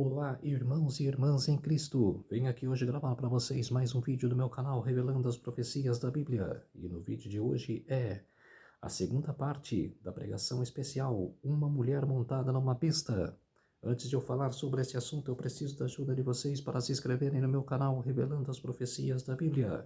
Olá, irmãos e irmãs em Cristo! Venho aqui hoje gravar para vocês mais um vídeo do meu canal revelando as profecias da Bíblia. E no vídeo de hoje é a segunda parte da pregação especial, Uma Mulher Montada numa Besta. Antes de eu falar sobre esse assunto, eu preciso da ajuda de vocês para se inscreverem no meu canal revelando as profecias da Bíblia.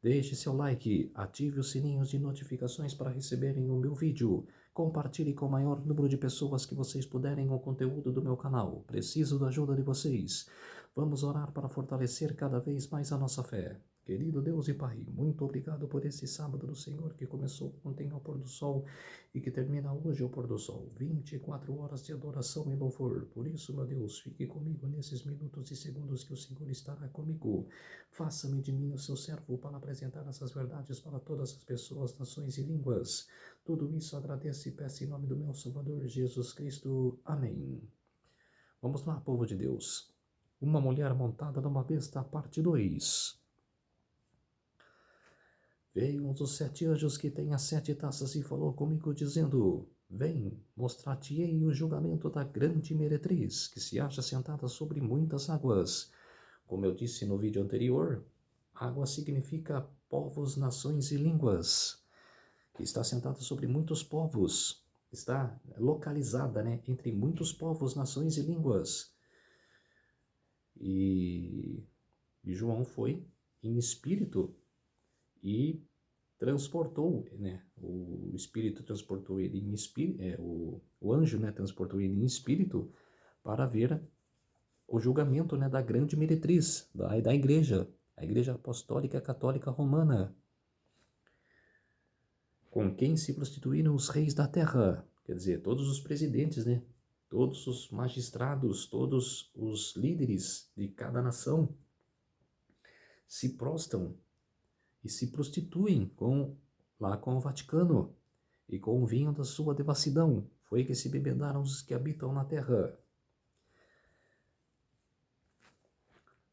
Deixe seu like, ative os sininhos de notificações para receberem o meu vídeo. Compartilhe com o maior número de pessoas que vocês puderem o conteúdo do meu canal. Preciso da ajuda de vocês. Vamos orar para fortalecer cada vez mais a nossa fé. Querido Deus e Pai, muito obrigado por esse sábado do Senhor que começou ontem ao pôr do sol e que termina hoje ao pôr do sol. 24 horas de adoração e louvor. Por isso, meu Deus, fique comigo nesses minutos e segundos que o Senhor estará comigo. Faça-me de mim o seu servo para apresentar essas verdades para todas as pessoas, nações e línguas. Tudo isso agradeço e peço em nome do meu Salvador Jesus Cristo. Amém. Vamos lá, povo de Deus. Uma mulher montada numa besta, parte 2. Veio um dos 7 anjos que tem as 7 taças e falou comigo, dizendo: Vem, mostrar-te-ei o julgamento da grande meretriz, que se acha sentada sobre muitas águas. Como eu disse no vídeo anterior, água significa povos, nações e línguas. Que está sentada sobre muitos povos. Está localizada, entre muitos povos, nações e línguas. E João foi em espírito e transportou, o espírito transportou ele em espírito, o anjo, transportou ele em espírito para ver o julgamento, da grande meretriz da igreja, a Igreja Apostólica Católica Romana, com quem se prostituíram os reis da terra, quer dizer, todos os presidentes, todos os magistrados, todos os líderes de cada nação se prostram e se prostituem lá com o Vaticano e com o vinho da sua devassidão. Foi que se bebedaram os que habitam na terra.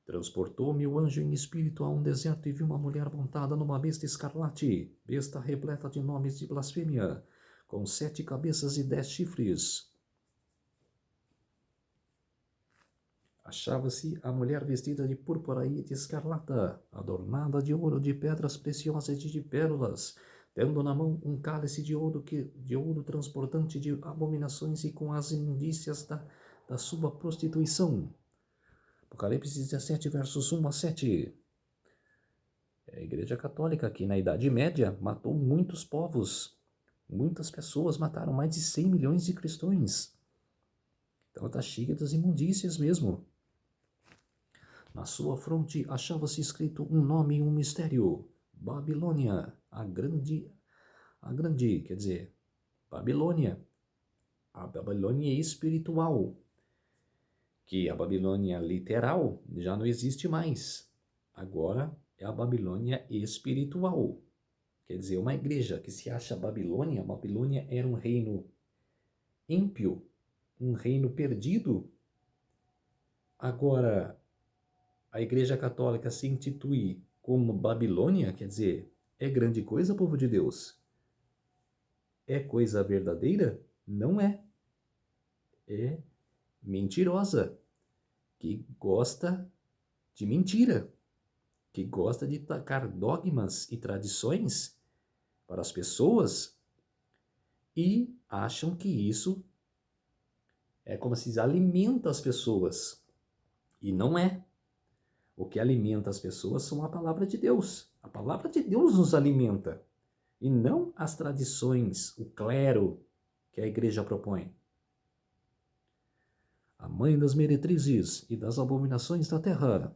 Transportou-me o anjo em espírito a um deserto e vi uma mulher montada numa besta escarlate, besta repleta de nomes de blasfêmia, com 7 cabeças e 10 chifres. Achava-se a mulher vestida de púrpura e de escarlata, adornada de ouro, de pedras preciosas e de pérolas, tendo na mão um cálice de ouro transportante de abominações e com as imundícias da sua prostituição. Apocalipse 17, versos 1 a 7. A Igreja Católica, que na Idade Média matou muitos povos, muitas pessoas, mataram mais de 100 milhões de cristãos. Então está cheia das imundícias mesmo. Na sua fronte achava-se escrito um nome e um mistério: Babilônia, a grande, quer dizer, Babilônia, a Babilônia espiritual, que a Babilônia literal já não existe mais. Agora é a Babilônia espiritual. Quer dizer, uma igreja que se acha Babilônia era um reino ímpio, um reino perdido. Agora, a Igreja Católica se institui como Babilônia, quer dizer, é grande coisa, povo de Deus? É coisa verdadeira? Não é. É mentirosa, que gosta de mentira, que gosta de tacar dogmas e tradições para as pessoas e acham que isso é como se alimenta as pessoas. E não é. O que alimenta as pessoas são a palavra de Deus. A palavra de Deus nos alimenta. E não as tradições, o clero que a igreja propõe. A mãe das meretrizes e das abominações da terra.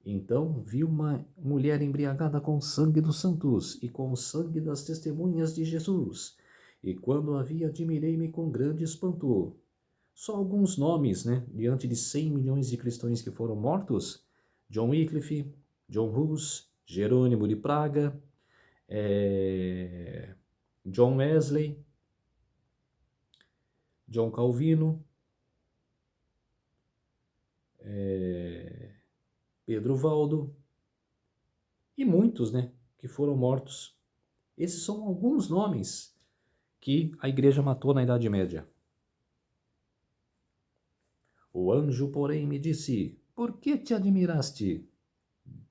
Então vi uma mulher embriagada com o sangue dos santos e com o sangue das testemunhas de Jesus. E quando a vi, admirei-me com grande espanto. Só alguns nomes, diante de 100 milhões de cristãos que foram mortos: John Wycliffe, John Hus, Jerônimo de Praga, John Wesley, John Calvino, Pedro Valdo e muitos, que foram mortos. Esses são alguns nomes que a igreja matou na Idade Média. O anjo, porém, me disse: Por que te admiraste?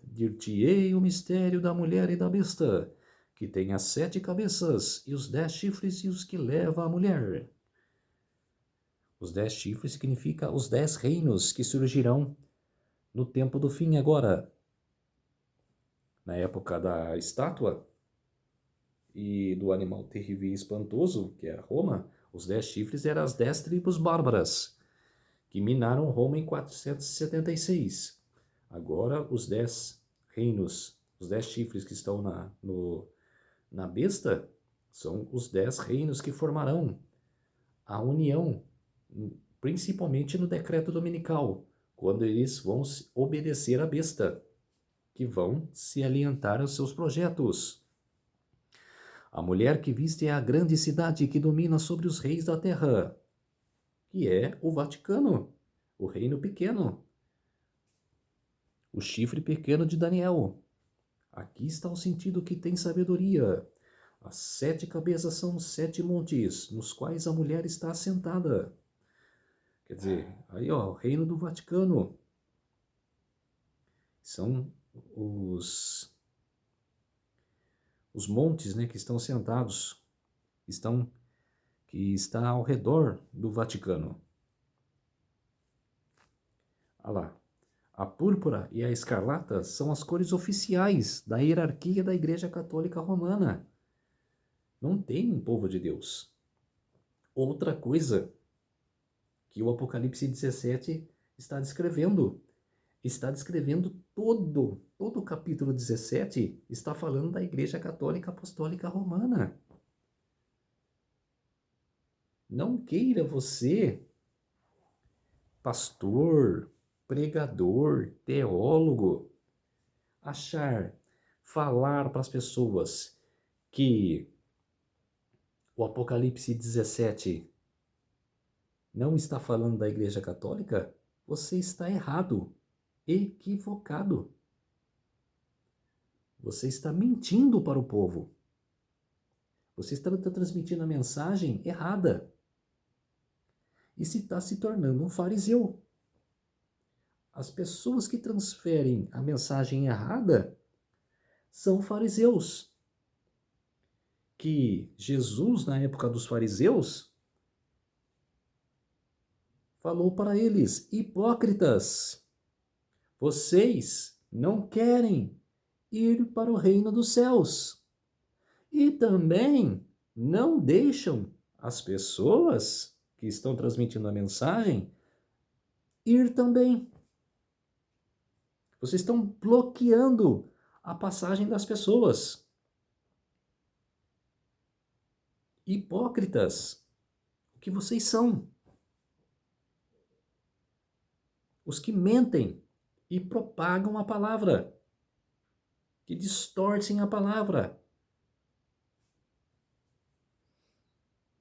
Dir-te-ei o mistério da mulher e da besta, que tem as 7 cabeças e os 10 chifres e os que leva a mulher. Os 10 chifres significa os 10 reinos que surgirão no tempo do fim agora. Na época da estátua e do animal terrível e espantoso, que era Roma, os 10 chifres eram as 10 tribos bárbaras, que minaram Roma em 476. Agora, os 10 reinos, os 10 chifres que estão na besta, são os 10 reinos que formarão a união, principalmente no decreto dominical, quando eles vão obedecer à besta, que vão se aliantar aos seus projetos. A mulher que viste é a grande cidade que domina sobre os reis da terra, que é o Vaticano, o reino pequeno, o chifre pequeno de Daniel. Aqui está o sentido que tem sabedoria. As 7 cabeças são os 7 montes, nos quais a mulher está assentada. Quer dizer, aí ó, o reino do Vaticano. São os montes, né, que estão sentados, que está ao redor do Vaticano. Olha lá. A púrpura e a escarlata são as cores oficiais da hierarquia da Igreja Católica Romana. Não tem um povo de Deus. Outra coisa que o Apocalipse 17 está descrevendo todo o capítulo 17 está falando da Igreja Católica Apostólica Romana. Não queira você, pastor, pregador, teólogo, falar para as pessoas que o Apocalipse 17 não está falando da Igreja Católica. Você está errado, equivocado. Você está mentindo para o povo. Você está transmitindo a mensagem errada. E se está se tornando um fariseu. As pessoas que transferem a mensagem errada são fariseus. Que Jesus, na época dos fariseus, falou para eles: hipócritas, vocês não querem ir para o reino dos céus. E também não deixam as pessoas que estão transmitindo a mensagem ir também. Vocês estão bloqueando a passagem das pessoas. Hipócritas, o que vocês são? Os que mentem e propagam a palavra, que distorcem a palavra.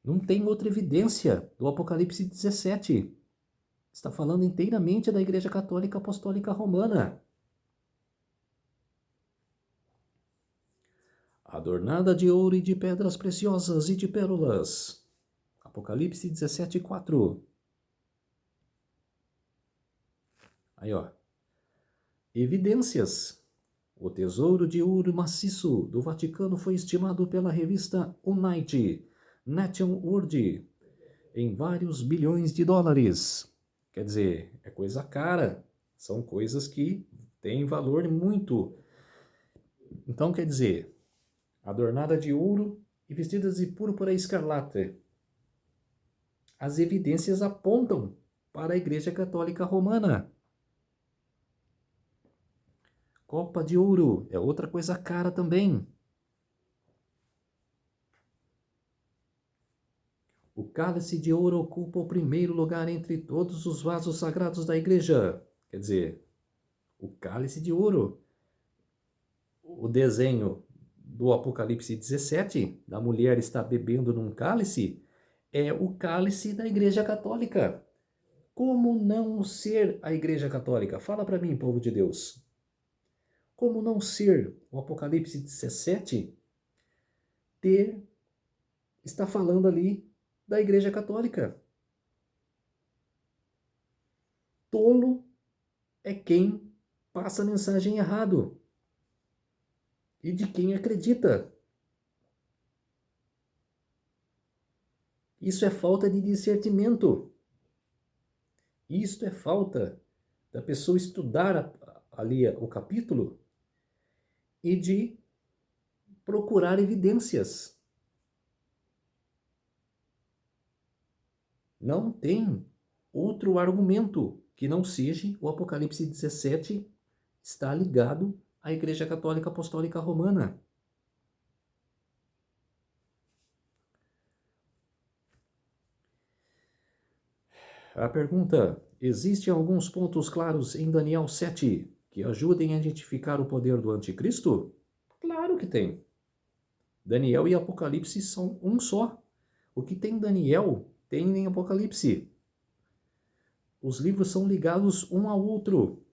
Não tem outra evidência do Apocalipse 17. Está falando inteiramente da Igreja Católica Apostólica Romana. Adornada de ouro e de pedras preciosas e de pérolas. Apocalipse 17:4. Aí, ó. Evidências. O tesouro de ouro maciço do Vaticano foi estimado pela revista Unite, Nation World, em vários bilhões de dólares. Quer dizer, é coisa cara. São coisas que têm valor muito. Então, quer dizer, adornada de ouro e vestidas de púrpura escarlate. As evidências apontam para a Igreja Católica Romana. Copa de ouro é outra coisa cara também. O cálice de ouro ocupa o primeiro lugar entre todos os vasos sagrados da igreja. Quer dizer, o cálice de ouro. O desenho do Apocalipse 17, da mulher está bebendo num cálice, é o cálice da Igreja Católica. Como não ser a Igreja Católica? Fala para mim, povo de Deus. Como não ser o Apocalipse 17 está falando ali da Igreja Católica? Tolo é quem passa a mensagem errado e de quem acredita. Isso é falta de discernimento. Isto é falta da pessoa estudar ali o capítulo e de procurar evidências. Não tem outro argumento que não seja o Apocalipse 17 está ligado à Igreja Católica Apostólica Romana. A pergunta: existem alguns pontos claros em Daniel 7 que ajudem a identificar o poder do anticristo? Claro que tem. Daniel e Apocalipse são um só. O que tem em Daniel, tem em Apocalipse. Os livros são ligados um ao outro.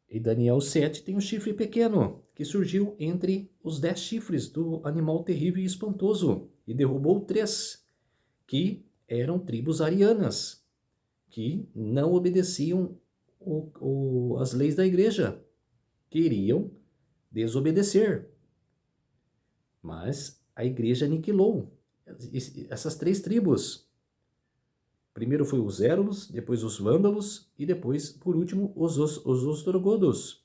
E Daniel 7 tem o chifre pequeno, que surgiu entre os 10 chifres do animal terrível e espantoso, e derrubou 3, que eram tribos arianas, que não obedeciam as leis da igreja, queriam desobedecer. Mas a igreja aniquilou essas 3 tribos. Primeiro foi os Érulos, depois os Vândalos e depois, por último, os Ostrogodos.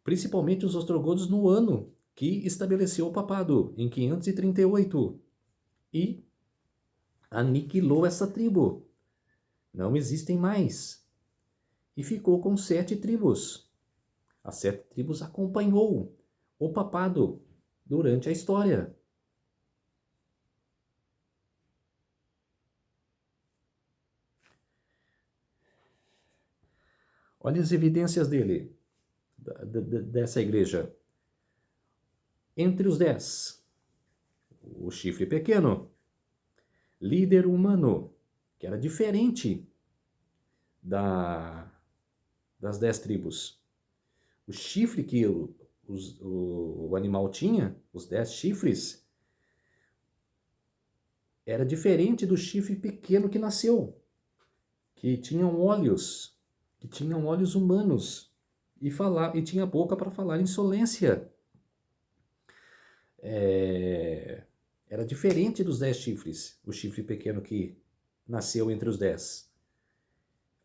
Principalmente os Ostrogodos no ano que estabeleceu o papado, em 538. E aniquilou essa tribo. Não existem mais. E ficou com 7 tribos. As 7 tribos acompanhou o papado durante a história. Olha as evidências dele, dessa igreja. Entre os 10, o chifre pequeno, líder humano, que era diferente das 10 tribos. O chifre que o animal tinha, os 10 chifres, era diferente do chifre pequeno que nasceu, que tinham olhos humanos e tinha boca para falar insolência. Era diferente dos 10 chifres, o chifre pequeno que nasceu entre os 10.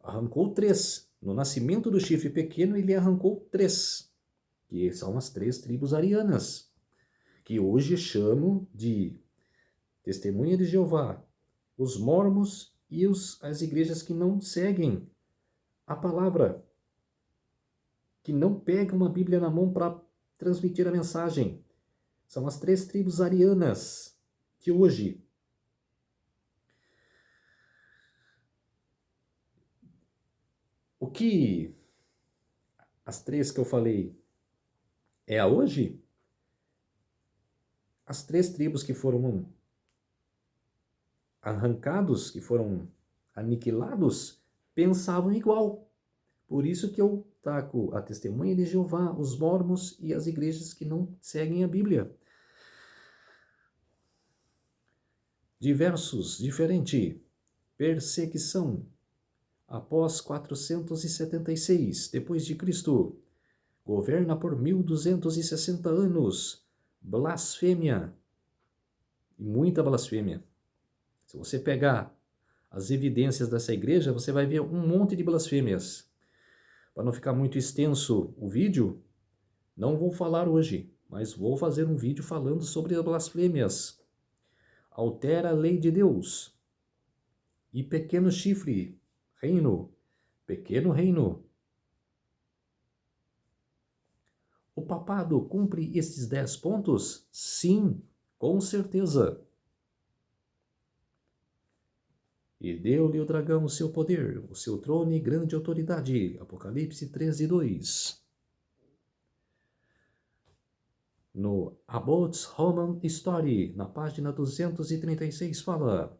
Arrancou 3. No nascimento do chifre pequeno, ele arrancou 3, que são as 3 tribos arianas, que hoje chamam de Testemunha de Jeová, os mormons e as igrejas que não seguem a palavra, que não pegam uma Bíblia na mão para transmitir a mensagem. São as 3 tribos arianas que hoje o que as 3 que eu falei é a hoje? As 3 tribos que foram arrancados, que foram aniquilados, pensavam igual. Por isso que eu taco a Testemunha de Jeová, os mormons e as igrejas que não seguem a Bíblia. Diversos, diferente. Perseguição. Após 476 depois de Cristo, governa por 1260 anos. Blasfêmia. E muita blasfêmia. Se você pegar as evidências dessa igreja, você vai ver um monte de blasfêmias. Para não ficar muito extenso o vídeo, não vou falar hoje, mas vou fazer um vídeo falando sobre as blasfêmias. Altera a lei de Deus. E pequeno chifre, reino, pequeno reino. O papado cumpre estes 10 pontos? Sim, com certeza. E deu-lhe o dragão o seu poder, o seu trono e grande autoridade. Apocalipse 13:2. No About Roman Story, na página 236, fala: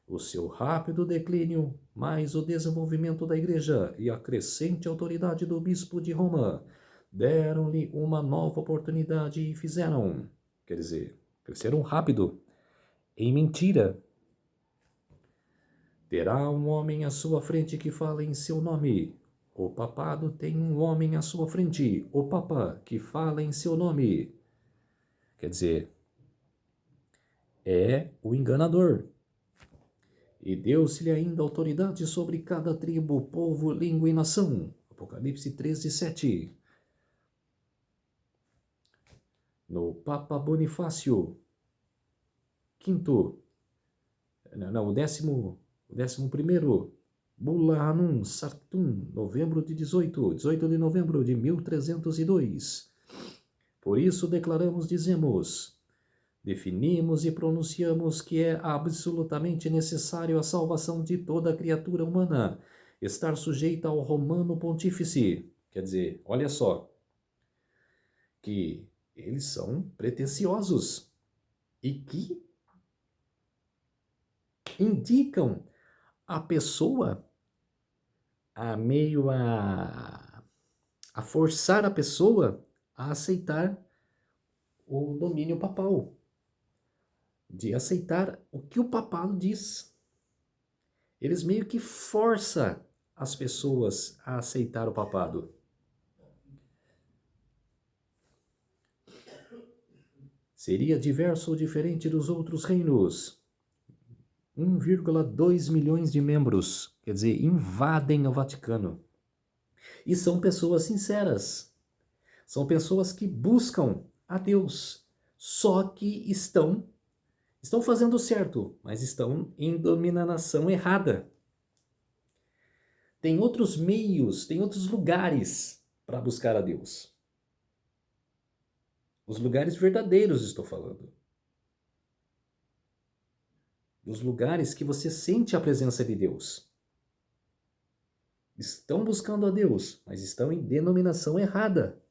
o seu rápido declínio, mais o desenvolvimento da igreja e a crescente autoridade do bispo de Roma deram-lhe uma nova oportunidade e fizeram, quer dizer, cresceram rápido, em mentira. terá um homem à sua frente que fala em seu nome. O papado tem um homem à sua frente, o Papa, que fala em seu nome. Quer dizer, é o enganador. E deu-se-lhe ainda autoridade sobre cada tribo, povo, língua e nação. Apocalipse 13:7. No Papa Bonifácio V, não, o 11º, Bulla Annum Sanctum, novembro de 18 de novembro de 1302. Por isso declaramos, dizemos, definimos e pronunciamos que é absolutamente necessário a salvação de toda criatura humana, estar sujeita ao Romano Pontífice. Quer dizer, olha só, que eles são pretensiosos e que indicam a pessoa a forçar a pessoa a aceitar o domínio papal, de aceitar o que o papado diz. Eles meio que forçam as pessoas a aceitar o papado. Seria diverso ou diferente dos outros reinos. 1,2 milhões de membros, quer dizer, invadem o Vaticano. E são pessoas sinceras. São pessoas que buscam a Deus, só que estão fazendo certo, mas estão em dominação errada. Tem outros meios, tem outros lugares para buscar a Deus. Os lugares verdadeiros, estou falando. Os lugares que você sente a presença de Deus. Estão buscando a Deus, mas estão em denominação errada.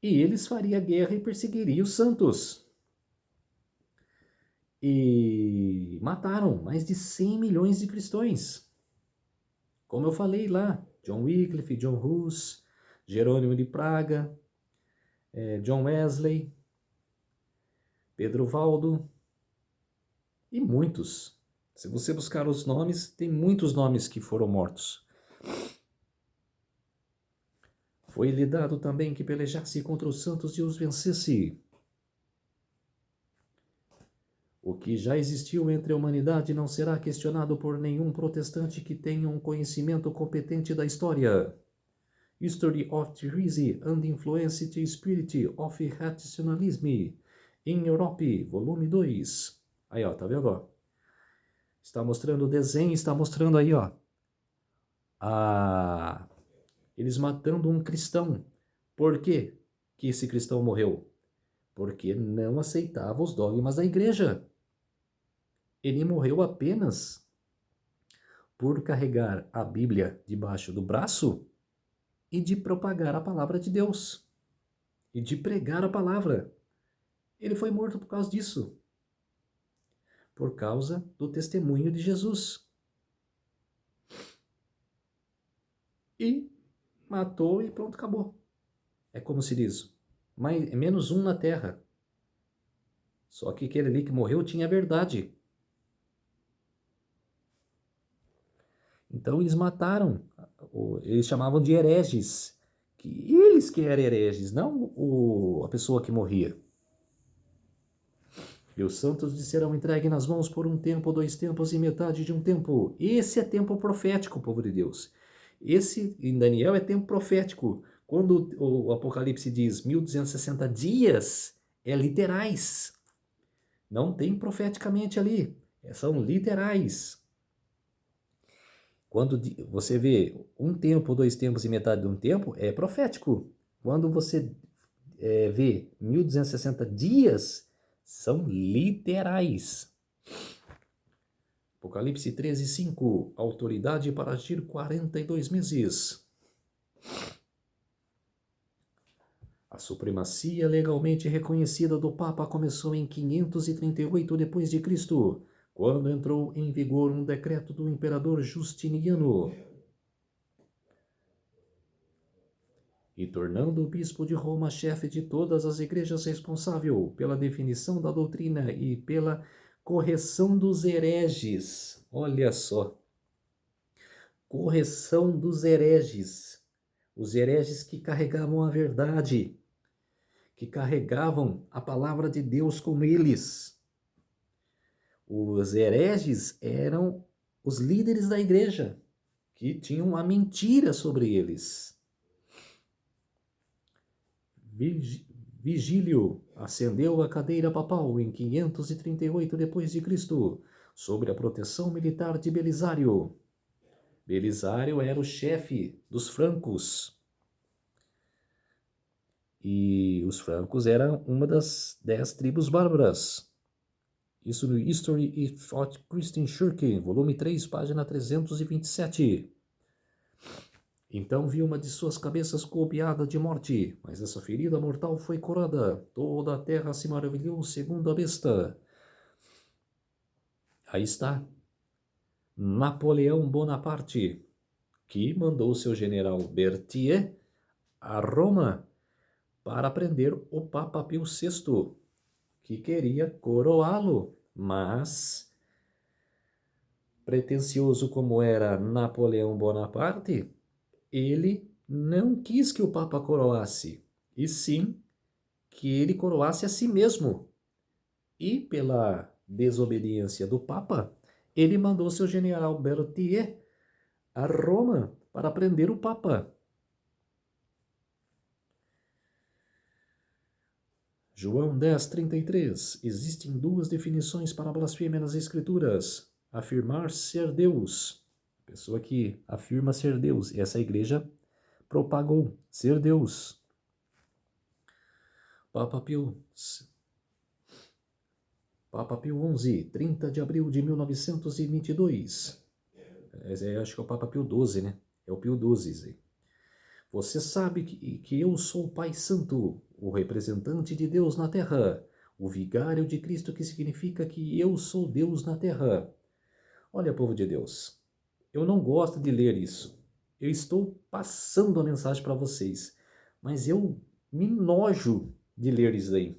E eles fariam guerra e perseguiriam os santos. E mataram mais de 100 milhões de cristãos. Como eu falei lá, John Wycliffe, John Hus, Jerônimo de Praga, John Wesley, Pedro Valdo e muitos. Se você buscar os nomes, tem muitos nomes que foram mortos. Foi-lhe dado também que pelejasse contra os santos e os vencesse. O que já existiu entre a humanidade não será questionado por nenhum protestante que tenha um conhecimento competente da história. History of the Theory and Influenced Spirit of Rationalism in Europe, volume 2. Aí, ó, tá vendo, ó? Está mostrando o desenho, está mostrando aí, ó. Eles matando um cristão. Por quê que esse cristão morreu? Porque não aceitava os dogmas da igreja. Ele morreu apenas por carregar a Bíblia debaixo do braço e de propagar a palavra de Deus. E de pregar a palavra. Ele foi morto por causa disso. Por causa do testemunho de Jesus. E matou e pronto, acabou. É como se diz, menos um na terra. Só que aquele ali que morreu tinha a verdade. Então eles mataram, eles chamavam de hereges. Eles que eram hereges, não a pessoa que morria. E os santos lhes serão entregues nas mãos por um tempo, 2 tempos e metade de um tempo. Esse é tempo profético, povo de Deus. Esse, em Daniel, é tempo profético. Quando o Apocalipse diz 1260 dias, é literais. Não tem profeticamente ali. São literais. Quando você vê um tempo, 2 tempos e metade de um tempo, é profético. Quando você vê 1260 dias, são literais. Apocalipse 13:5, autoridade para agir 42 meses. A supremacia legalmente reconhecida do Papa começou em 538 d.C., quando entrou em vigor um decreto do imperador Justiniano. e tornando o bispo de Roma chefe de todas as igrejas responsável pela definição da doutrina e pela correção dos hereges. Olha só, correção dos hereges. Os hereges que carregavam a verdade, que carregavam a palavra de Deus com eles. Os hereges eram os líderes da igreja, que tinham a mentira sobre eles. Vigílio ascendeu à cadeira papal em 538 d.C., sob a proteção militar de Belisário. Belisário era o chefe dos francos. E os francos eram uma das 10 tribos bárbaras. Isso no History of Christian Church, volume 3, página 327. Então viu uma de suas cabeças golpeada de morte, mas essa ferida mortal foi curada. Toda a terra se maravilhou segundo a besta. Aí está. Napoleão Bonaparte, que mandou seu general Berthier a Roma para prender o Papa Pio VI, que queria coroá-lo, mas, pretensioso como era Napoleão Bonaparte, ele não quis que o Papa coroasse, e sim que ele coroasse a si mesmo. E pela desobediência do Papa, ele mandou seu general Berthier a Roma para prender o Papa. João 10:33. Existem duas definições para a blasfêmia nas Escrituras. Afirmar ser Deus. A pessoa que afirma ser Deus. E essa igreja propagou ser Deus. Papa Pio XI, 30 de abril de 1922. Acho que é o Papa Pio XII, né? É o Pio XII. Você sabe que eu sou o Pai Santo, o representante de Deus na terra, o vigário de Cristo, que significa que eu sou Deus na terra. Olha, povo de Deus, eu não gosto de ler isso. Eu estou passando a mensagem para vocês, mas eu me nojo de ler isso aí.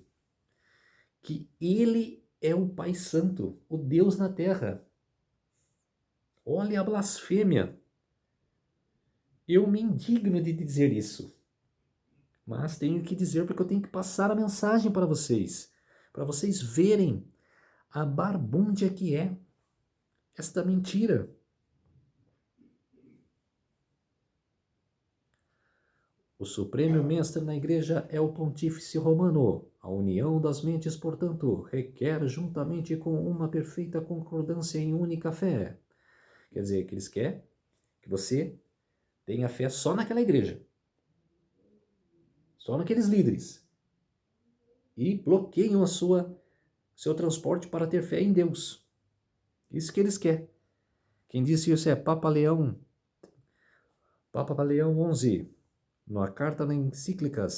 Que ele é o Pai Santo, o Deus na terra. Olha a blasfêmia. Eu me indigno de dizer isso. Mas tenho que dizer porque eu tenho que passar a mensagem para vocês verem a barbúndia que é esta mentira. O Supremo Mestre na Igreja é o Pontífice Romano. A união das mentes, portanto, requer, juntamente com uma perfeita concordância em única fé. Quer dizer, que eles querem que você tenha fé só naquela igreja, só naqueles líderes, e bloqueiam seu transporte para ter fé em Deus. Isso que eles querem. Quem disse isso é Papa Leão XI, na carta na encíclicas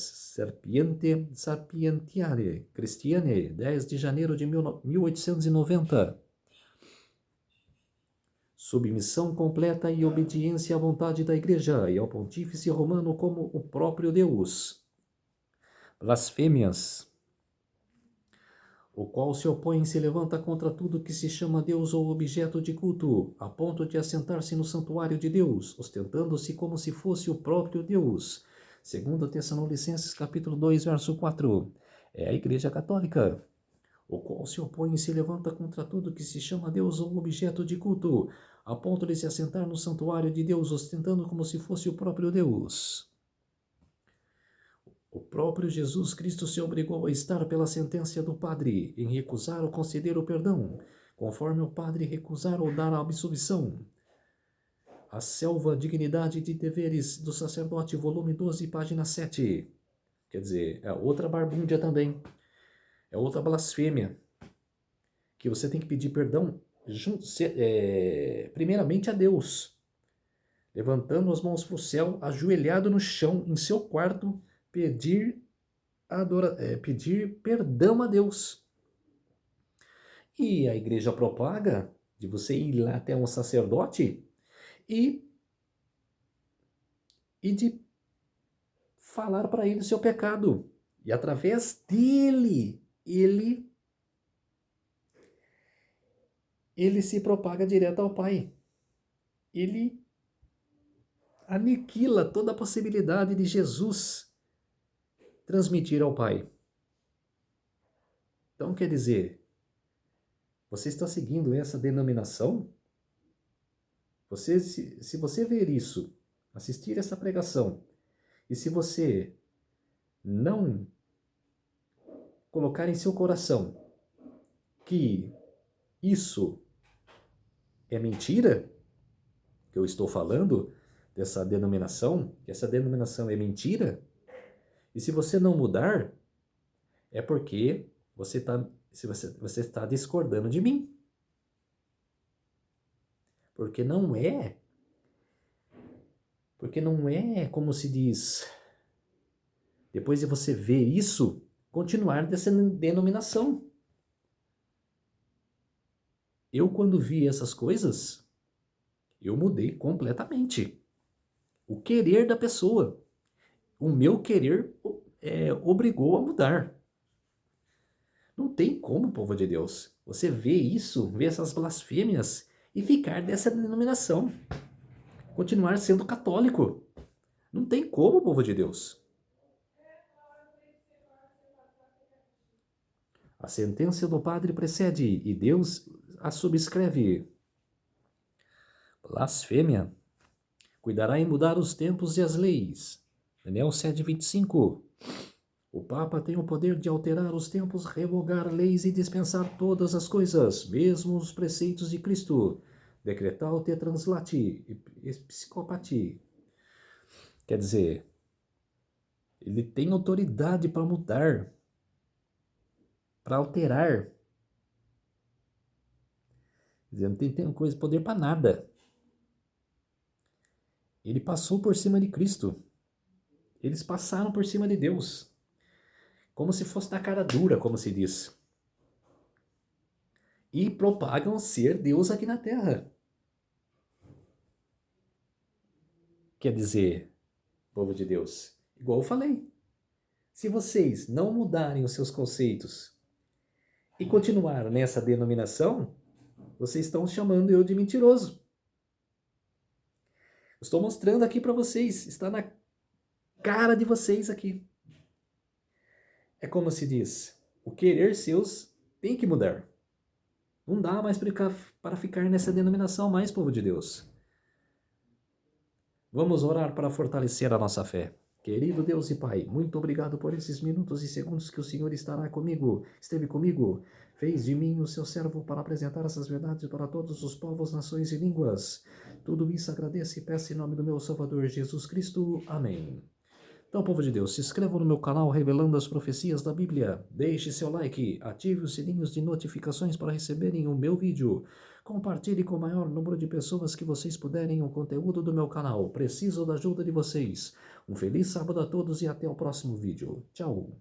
Sapientiae Christianae, 10 de janeiro de 1890. Submissão completa e obediência à vontade da Igreja e ao Pontífice Romano como o próprio Deus. Blasfêmias. O qual se opõe e se levanta contra tudo que se chama Deus ou objeto de culto, a ponto de assentar-se no santuário de Deus, ostentando-se como se fosse o próprio Deus. 2 Tessalonicenses capítulo 2, verso 4. É a Igreja Católica. O qual se opõe e se levanta contra tudo que se chama Deus ou objeto de culto, a ponto de se assentar no santuário de Deus, ostentando como se fosse o próprio Deus. O próprio Jesus Cristo se obrigou a estar pela sentença do Padre, em recusar ou conceder o perdão, conforme o Padre recusar ou dar a absolvição. A Selva Dignidade de Deveres do Sacerdote, volume 12, página 7. Quer dizer, é outra barbúndia também. É outra blasfêmia. Que você tem que pedir perdão primeiramente a Deus. Levantando as mãos para o céu, ajoelhado no chão, em seu quarto, pedir perdão a Deus. E a igreja propaga de você ir lá até um sacerdote e de falar para ele o seu pecado. E através dele, ele se propaga direto ao Pai. Ele aniquila toda a possibilidade de Jesus transmitir ao Pai. Então, quer dizer, você está seguindo essa denominação? Se você ver isso, assistir essa pregação, e se você não colocar em seu coração que isso é mentira, que eu estou falando dessa denominação, que essa denominação é mentira, e se você não mudar, é porque você está discordando de mim. Porque não é como se diz, depois de você ver isso, continuar dessa denominação. Eu, quando vi essas coisas, eu mudei completamente. O querer da pessoa, o meu querer obrigou a mudar. Não tem como, povo de Deus, você vê isso, vê essas blasfêmias e ficar dessa denominação. Continuar sendo católico. Não tem como, povo de Deus. A sentença do padre precede e Deus a subscreve. Blasfêmia. Cuidará em mudar os tempos e as leis. Daniel 7:25. O Papa tem o poder de alterar os tempos, revogar leis e dispensar todas as coisas, mesmo os preceitos de Cristo. Decretar o tetranslate e psicopati. Quer dizer, ele tem autoridade para mudar, para alterar. Quer dizer, não tem poder para nada. Ele passou por cima de Cristo. Eles passaram por cima de Deus. Como se fosse na cara dura, como se diz. E propagam ser Deus aqui na Terra. Quer dizer, povo de Deus, igual eu falei, se vocês não mudarem os seus conceitos e continuar nessa denominação, vocês estão chamando eu de mentiroso. Estou mostrando aqui para vocês, está na cara de vocês aqui. É como se diz, o querer seus tem que mudar. Não dá mais para ficar nessa denominação mais, povo de Deus. Vamos orar para fortalecer a nossa fé. Querido Deus e Pai, muito obrigado por esses minutos e segundos que o Senhor esteve comigo, fez de mim o seu servo para apresentar essas verdades para todos os povos, nações e línguas. Tudo isso agradeço e peço em nome do meu Salvador Jesus Cristo. Amém. Então, povo de Deus, se inscrevam no meu canal Revelando as Profecias da Bíblia, deixe seu like, ative os sininhos de notificações para receberem o meu vídeo, compartilhe com o maior número de pessoas que vocês puderem o conteúdo do meu canal, preciso da ajuda de vocês. Um feliz sábado a todos e até o próximo vídeo. Tchau!